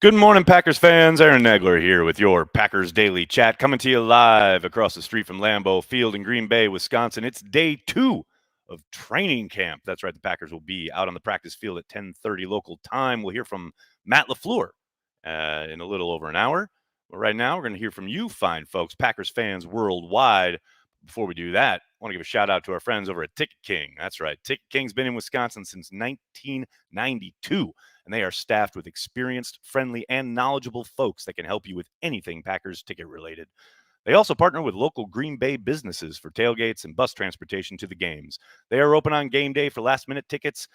Good morning, Packers fans. Aaron Nagler here with your Packers Daily Chat, coming to you live across the street from Lambeau Field in Green Bay, Wisconsin. It's day 2 of training camp. That's right, the Packers will be out on the practice field at 10:30 local time. We'll hear from Matt LaFleur in a little over an hour. But right now, we're going to hear from you fine folks, Packers fans worldwide. Before we do that, I want to give a shout out to our friends over at Ticket King. That's right, Ticket King's been in Wisconsin since 1992. And they are staffed with experienced, friendly, and knowledgeable folks that can help you with anything Packers ticket related. They also partner with local Green Bay businesses for tailgates and bus transportation to the games. They are open on game day for last-minute tickets,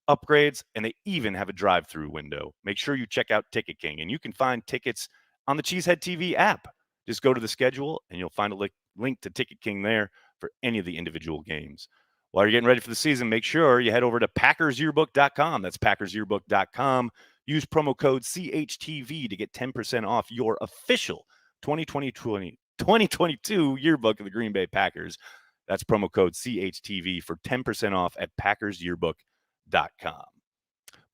upgrades, and they even have a drive-through window. Make sure you check out Ticket King, and you can find tickets on the Cheesehead TV app. Just go to the schedule, and you'll find a link to Ticket King there for any of the individual games. While you're getting ready for the season, make sure you head over to PackersYearbook.com. That's PackersYearbook.com. Use promo code CHTV to get 10% off your official 2022 yearbook of the Green Bay Packers. That's promo code CHTV for 10% off at PackersYearbook.com.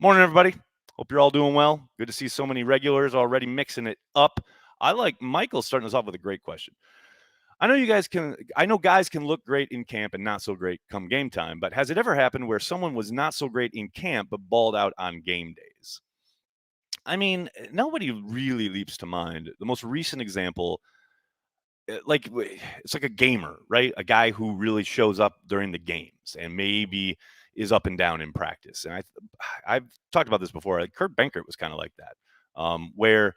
Morning, everybody. Hope you're all doing well. Good to see so many regulars already mixing it up. I like Michael starting us off with a great question. I know guys can look great in camp and not so great come game time, but has it ever happened where someone was not so great in camp but balled out on game days? I mean, nobody really leaps to mind. The most recent example, it's like a gamer, right? A guy who really shows up during the games and maybe is up and down in practice. And I've talked about this before. Like Kurt Benkert was kind of like that, where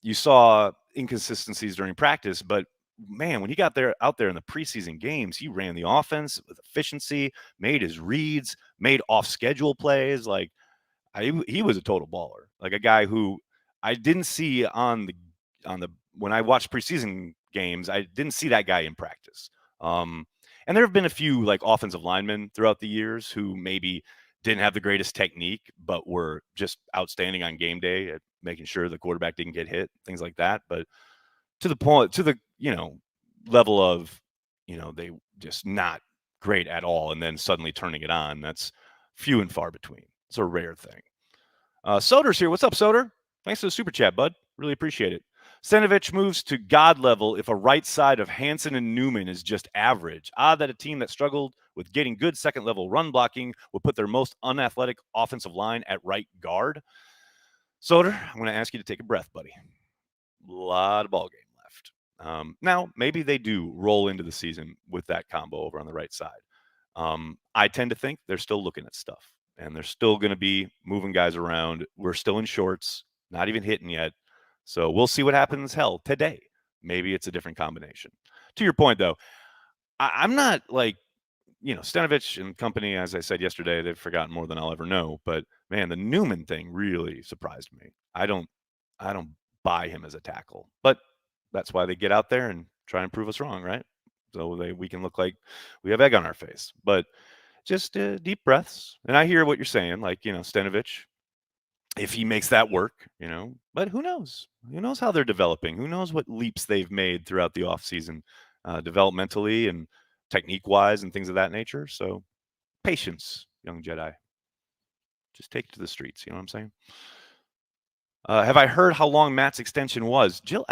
you saw inconsistencies during practice, but man, when he got out there in the preseason games, he ran the offense with efficiency, made his reads, made off schedule plays. Like he was a total baller, like a guy who I didn't see on the when I watched preseason games, I didn't see that guy in practice. And there have been a few like offensive linemen throughout the years who maybe didn't have the greatest technique, but were just outstanding on game day at making sure the quarterback didn't get hit, things like that. But to the level of, they just not great at all, and then suddenly turning it on, that's few and far between. It's a rare thing. Soder's here. What's up, Soder? Thanks for the super chat, bud. Really appreciate it. Stanovich moves to God level if a right side of Hansen and Newman is just average. Odd that a team that struggled with getting good second-level run blocking would put their most unathletic offensive line at right guard. Soder, I'm going to ask you to take a breath, buddy. A lot of ball game left. Now, maybe they do roll into the season with that combo over on the right side. I tend to think they're still looking at stuff, and they're still going to be moving guys around. We're still in shorts, not even hitting yet. So we'll see what happens today. Maybe it's a different combination. To your point, though, I'm not like, Stanovich and company, as I said yesterday, they've forgotten more than I'll ever know. But man, the Newman thing really surprised me. I don't buy him as a tackle, but that's why they get out there and try and prove us wrong, right? So we can look like we have egg on our face. But just deep breaths. And I hear what you're saying, like, Stanovich, if he makes that work, but who knows? Who knows how they're developing? Who knows what leaps they've made throughout the offseason, developmentally and technique-wise and things of that nature. So patience, young Jedi. Just take it to the streets. You know what I'm saying? Have I heard how long Matt's extension was? Jill,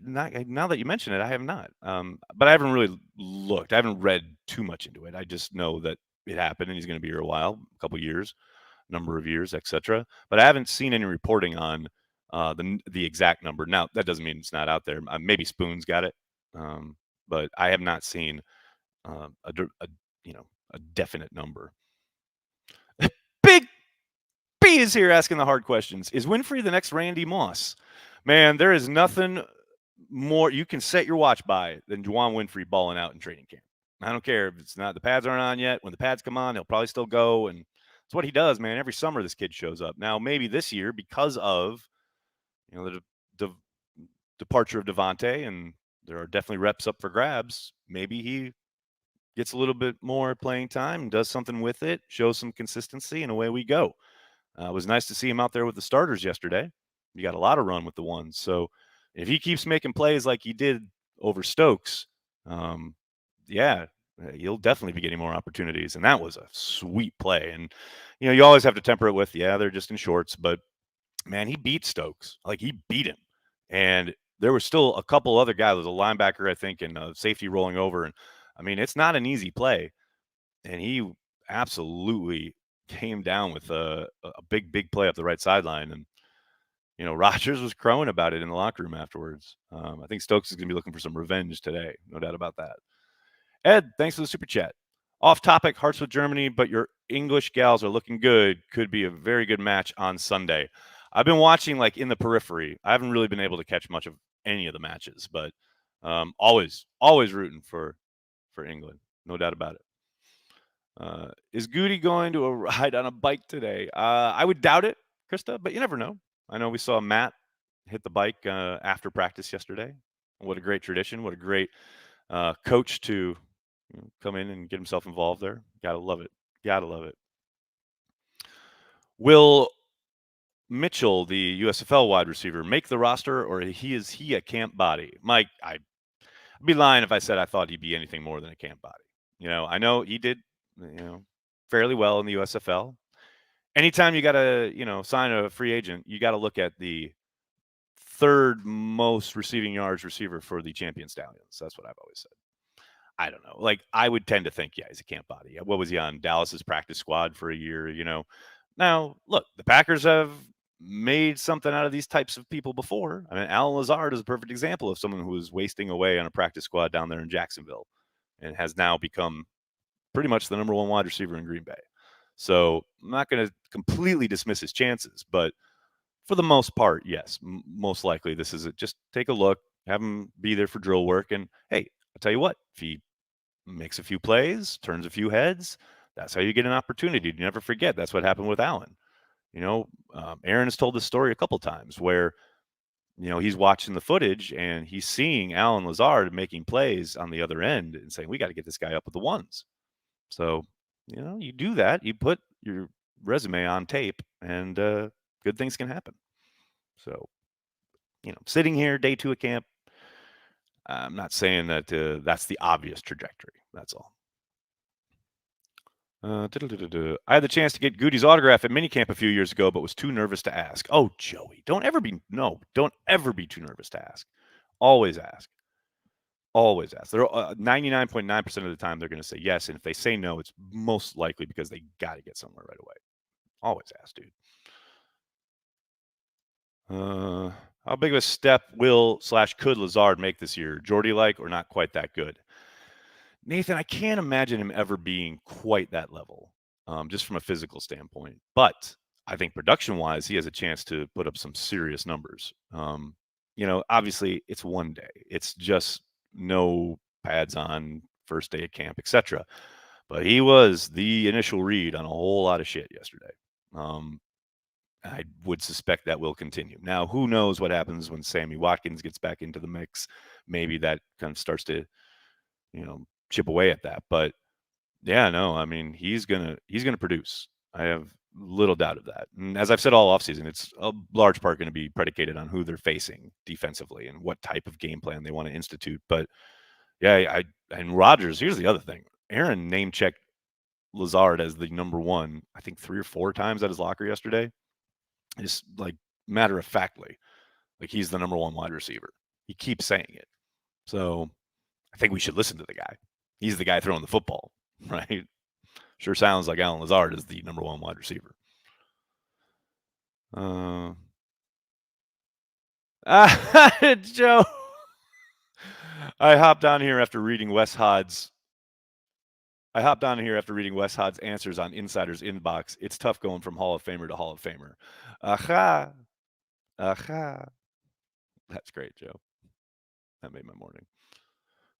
now that you mention it, I have not. But I haven't really looked. I haven't read too much into it. I just know that it happened and he's going to be here a while, a couple years, number of years, etc. But I haven't seen any reporting on the exact number. Now, that doesn't mean it's not out there. Maybe Spoon's got it, but I have not seen a definite number. Big B is here asking the hard questions. Is Winfrey the next Randy Moss? Man, there is nothing more you can set your watch by than Juwan Winfrey balling out in training camp. I don't care if it's not the pads aren't on yet. When the pads come on, he'll probably still go, and it's what he does, man. Every summer, this kid shows up. Now, maybe this year, because of the departure of Devontae, and there are definitely reps up for grabs, maybe he gets a little bit more playing time and does something with it, shows some consistency, and away we go. It was nice to see him out there with the starters yesterday. He got a lot of run with the ones. So if he keeps making plays like he did over Stokes, he'll definitely be getting more opportunities. And that was a sweet play. And, you always have to temper it with, they're just in shorts. But man, he beat Stokes. Like, he beat him. And there were still a couple other guys. There was a linebacker, I think, and a safety rolling over. And I mean, it's not an easy play. And he absolutely came down with a big play up the right sideline. And, Rodgers was crowing about it in the locker room afterwards. I think Stokes is going to be looking for some revenge today. No doubt about that. Ed, thanks for the super chat. Off topic, Hearts with Germany, but your English gals are looking good. Could be a very good match on Sunday. I've been watching like in the periphery. I haven't really been able to catch much of any of the matches, but always rooting for England. No doubt about it. Is Goody going to a ride on a bike today? I would doubt it, Krista, but you never know. I know we saw Matt hit the bike after practice yesterday. What a great tradition. What a great coach to come in and get himself involved there. Gotta love it. Gotta love it. Will Mitchell, the USFL wide receiver, make the roster, or is he a camp body? Mike, I'd be lying if I said I thought he'd be anything more than a camp body. I know he did, fairly well in the USFL. Anytime you got to, sign a free agent, you got to look at the third most receiving yards receiver for the Champion Stallions. That's what I've always said. I don't know. Like, I would tend to think, yeah, he's a camp body. What was he on? Dallas's practice squad for a year, Now, look, the Packers have made something out of these types of people before. I mean, Alan Lazard is a perfect example of someone who was wasting away on a practice squad down there in Jacksonville and has now become pretty much the number one wide receiver in Green Bay. So I'm not going to completely dismiss his chances, but for the most part, yes, most likely this is it. Just take a look, have him be there for drill work. And hey, I'll tell you what, if he makes a few plays, turns a few heads, that's how you get an opportunity. You never forget. That's what happened with Allen. Aaron has told this story a couple times where, he's watching the footage and he's seeing Alan Lazard making plays on the other end and saying, we got to get this guy up with the ones. So, you do that, you put your resume on tape and good things can happen. So, sitting here day 2 of camp, I'm not saying that that's the obvious trajectory. That's all. I had the chance to get Goody's autograph at minicamp a few years ago, but was too nervous to ask. Oh, Joey, don't ever be too nervous to ask. Always ask. Always ask. They're 99.9% of the time they're going to say yes, and if they say no, it's most likely because they got to get somewhere right away. Always ask, dude. How big of a step will/could Lazard make this year? Jordy-like or not quite that good? Nathan, I can't imagine him ever being quite that level, just from a physical standpoint. But I think production-wise, he has a chance to put up some serious numbers. Obviously, it's one day. It's just no pads on, first day of camp, etc. But he was the initial read on a whole lot of shit yesterday. I would suspect that will continue. Now, who knows what happens when Sammy Watkins gets back into the mix? Maybe that kind of starts to, chip away at that. But yeah, no, I mean, he's gonna produce. I have little doubt of that. And as I've said all offseason, it's a large part going to be predicated on who they're facing defensively and what type of game plan they want to institute. But yeah, and Rodgers, here's the other thing. Aaron name checked Lazard as the number one, I think 3 or 4 times at his locker yesterday. Just like matter of factly, like he's the number one wide receiver. He keeps saying it. So I think we should listen to the guy. He's the guy throwing the football, right? Sure sounds like Alan Lazard is the number one wide receiver. Joe. I hopped on here after reading Wes Hod's answers on Insider's Inbox. It's tough going from Hall of Famer to Hall of Famer. Aha. That's great, Joe. That made my morning.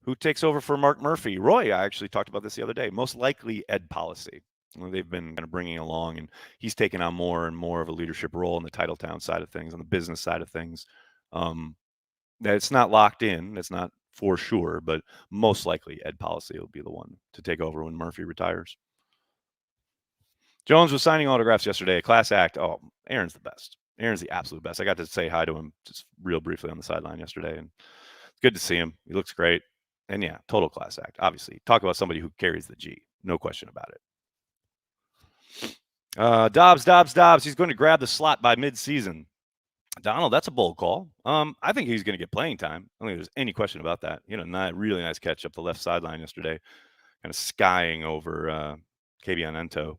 Who takes over for Mark Murphy? Roy, I actually talked about this the other day. Most likely Ed Policy. They've been kind of bringing along, and he's taken on more and more of a leadership role in the Titletown side of things, on the business side of things. It's not locked in. That's not for sure, but most likely Ed Policy will be the one to take over when Murphy retires. Jones was signing autographs yesterday, a class act. Oh, Aaron's the best. Aaron's the absolute best. I got to say hi to him just real briefly on the sideline yesterday, and it's good to see him. He looks great. And yeah, total class act. Obviously, talk about somebody who carries the G. No question about it. Dobbs. He's going to grab the slot by mid-season. Donald, that's a bold call. I think he's going to get playing time. I don't think there's any question about that. Really nice catch up the left sideline yesterday, kind of skying over Kavion Ento.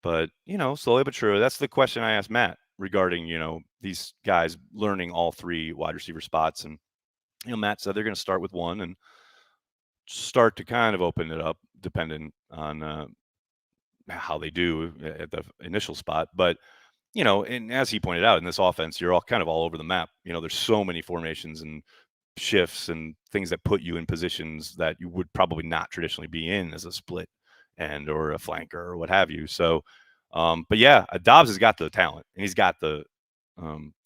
But, slowly but surely, that's the question I asked Matt regarding, these guys learning all three wide receiver spots. And, Matt said they're going to start with one and start to kind of open it up, depending on how they do at the initial spot. But, and as he pointed out in this offense, you're all kind of all over the map. There's so many formations and shifts and things that put you in positions that you would probably not traditionally be in as a split end or a flanker or what have you. So, but yeah, Dobbs has got the talent and he's got the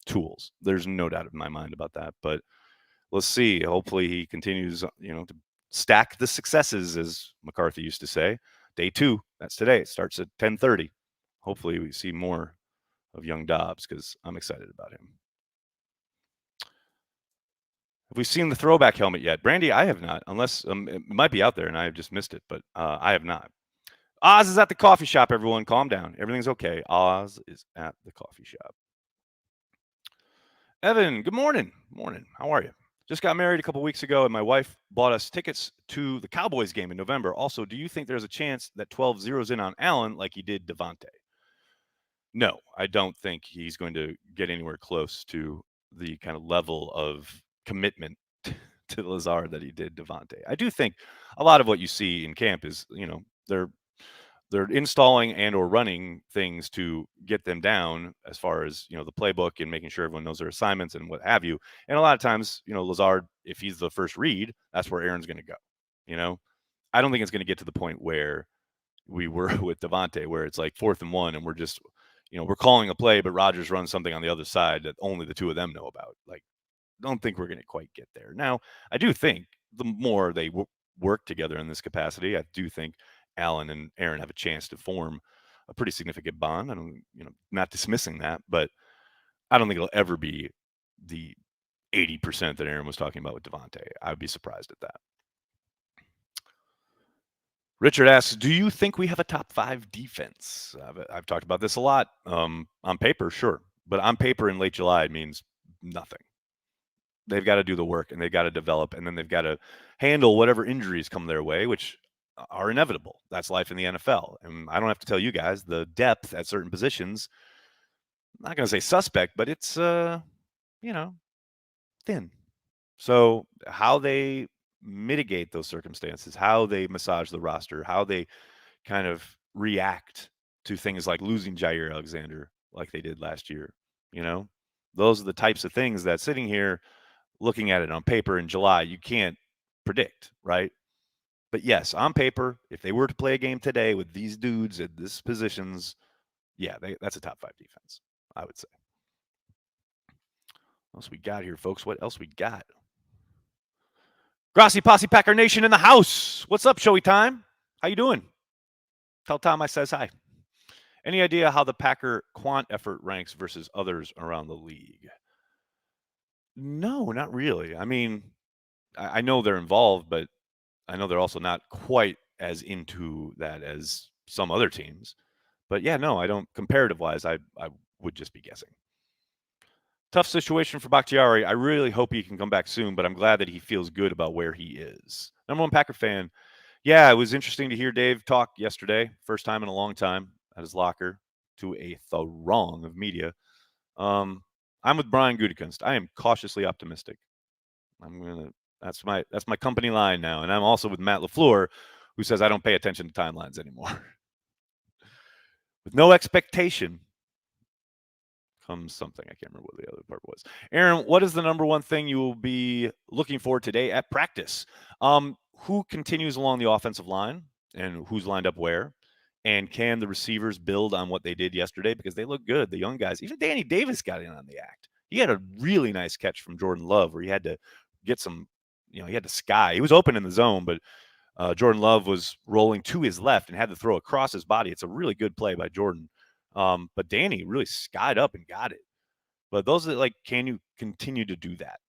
tools. There's no doubt in my mind about that. But let's see. Hopefully he continues, to stack the successes, as McCarthy used to say. Day 2, that's today. It starts at 10:30. Hopefully we see more of young Dobbs because I'm excited about him. Have we seen the throwback helmet yet? Brandy, I have not, unless it might be out there and I have just missed it, but I have not. Oz is at the coffee shop, everyone. Calm down. Everything's okay. Oz is at the coffee shop. Evan, good morning. Morning. How are you? Just got married a couple weeks ago, and my wife bought us tickets to the Cowboys game in November. Also, do you think there's a chance that 12 zeroes in on Allen like he did Devontae? No, I don't think he's going to get anywhere close to the kind of level of commitment to Lazard that he did Devontae. I do think a lot of what you see in camp is, they're installing and or running things to get them down as far as, the playbook and making sure everyone knows their assignments and what have you. And a lot of times, Lazard, if he's the first read, that's where Aaron's going to go. I don't think it's going to get to the point where we were with Devontae, where it's like 4th and 1 and we're just, we're calling a play, but Rodgers runs something on the other side that only the two of them know about. Like, don't think we're going to quite get there. Now, I do think the more they work together in this capacity, I do think Allen and Aaron have a chance to form a pretty significant bond. I don't, not dismissing that, but I don't think it'll ever be the 80% that Aaron was talking about with Devontae. I would be surprised at that. Richard asks, do you think we have a top 5 defense? I've talked about this a lot. On paper, sure. But on paper in late July, it means nothing. They've got to do the work and they've got to develop, and then they've got to handle whatever injuries come their way, which are inevitable. That's life in the NFL. And I don't have to tell you guys the depth at certain positions. I'm not going to say suspect, but it's, thin. So how they mitigate those circumstances, how they massage the roster, how they kind of react to things like losing Jair Alexander like they did last year, those are the types of things that sitting here looking at it on paper in July, you can't predict, right? But yes, on paper, if they were to play a game today with these dudes at these positions, yeah, that's a top 5 defense, I would say. What else we got here, folks? What else we got? Grassy Posse Packer Nation in the house. What's up, Showy Time? How you doing? Tell Tom I says hi. Any idea how the Packer quant effort ranks versus others around the league? No, not really. I mean, I know they're involved, but I know they're also not quite as into that as some other teams. But yeah, no, I don't. Comparative wise, I would just be guessing. Tough situation for Bakhtiari. I really hope he can come back soon, but I'm glad that he feels good about where he is. Number one Packer fan. Yeah, it was interesting to hear Dave talk yesterday. First time in a long time at his locker to a throng of media. I'm with Brian Gutekunst. I am cautiously optimistic. That's my company line now. And I'm also with Matt LaFleur, who says I don't pay attention to timelines anymore. With no expectation comes something. I can't remember what the other part was. Aaron, what is the number one thing you will be looking for today at practice? Who continues along the offensive line and who's lined up where? And can the receivers build on what they did yesterday? Because they look good, the young guys. Even Danny Davis got in on the act. He had a really nice catch from Jordan Love where he had to get some, he had to sky. He was open in the zone, but Jordan Love was rolling to his left and had to throw across his body. It's a really good play by Jordan. But Danny really skied up and got it. But those are like, can you continue to do that?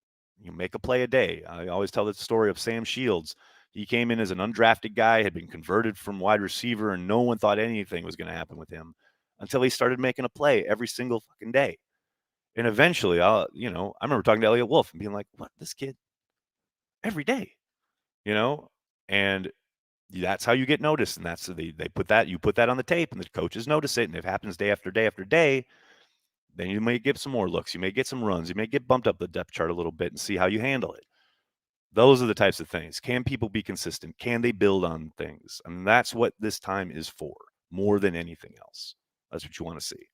You make a play a day. I always tell the story of Sam Shields. He came in as an undrafted guy, had been converted from wide receiver, and no one thought anything was going to happen with him until he started making a play every single fucking day. And eventually, I remember talking to Elliot Wolf and being like, what, this kid every day, you know? And that's how you get noticed. And that's they put that, you put that on the tape and the coaches notice it. And if it happens day after day after day, then you may get some more looks. You may get some runs. You may get bumped up the depth chart a little bit and see how you handle it. Those are the types of things. Can people be consistent? Can they build on things? I mean, that's what this time is for more than anything else. That's what you want to see.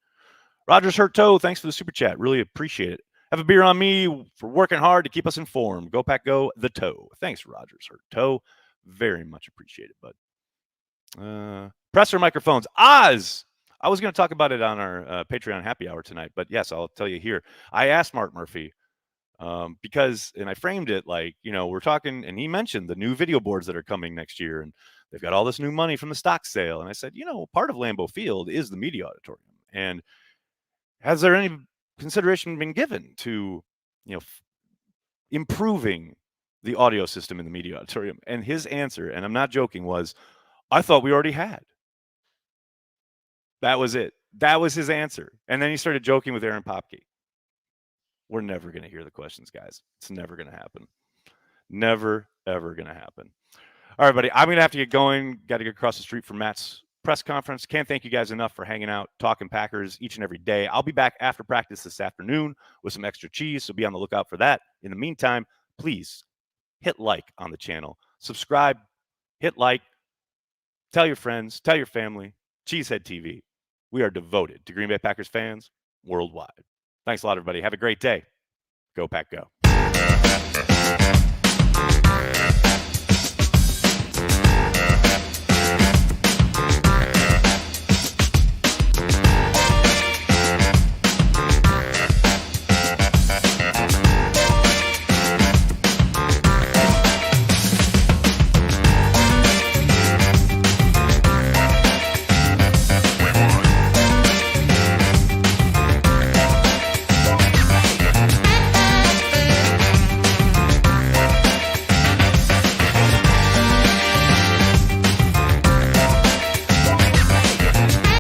Rogers Hurt Toe, thanks for the super chat. Really appreciate it. Have a beer on me for working hard to keep us informed. Go Pack Go, the Toe. Thanks, Rogers Hurt Toe. Very much appreciated, bud. Presser microphones. Oz! I was going to talk about it on our Patreon happy hour tonight, but yes, I'll tell you here. I asked Mark Murphy because, and I framed it like, we're talking, and he mentioned the new video boards that are coming next year, and they've got all this new money from the stock sale. And I said, part of Lambeau Field is the media auditorium. And has there any consideration been given to, improving the audio system in the media auditorium? And his answer, and I'm not joking, was, I thought we already had. That was it. That was his answer. And then he started joking with Aaron Popke. We're never going to hear the questions, guys. It's never going to happen. Never, ever going to happen. All right, buddy. I'm going to have to get going. Got to get across the street from Matt's press conference. Can't thank you guys enough for hanging out, talking Packers each and every day. I'll be back after practice this afternoon with some extra cheese, so be on the lookout for that. In the meantime, please hit like on the channel. Subscribe, hit like, tell your friends, tell your family. Cheesehead TV. We are devoted to Green Bay Packers fans worldwide. Thanks a lot, everybody. Have a great day. Go Pack Go.